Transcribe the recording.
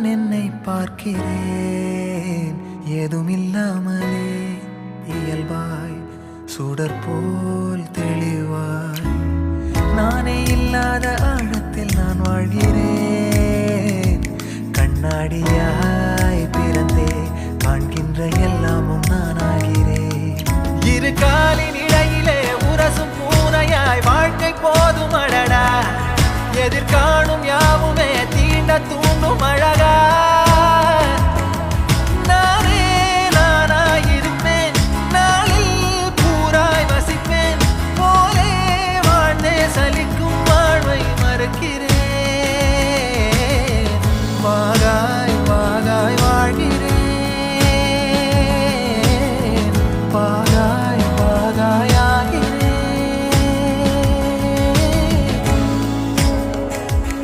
நான் என்னை பார்க்கிறேன் ஏதுமில்லாமலே இயல்பாய் சுடர் போல் தெளிவாய் நானே இல்லாத ஆழத்தில் நான் வாழ்கிறேன் கண்ணாடிய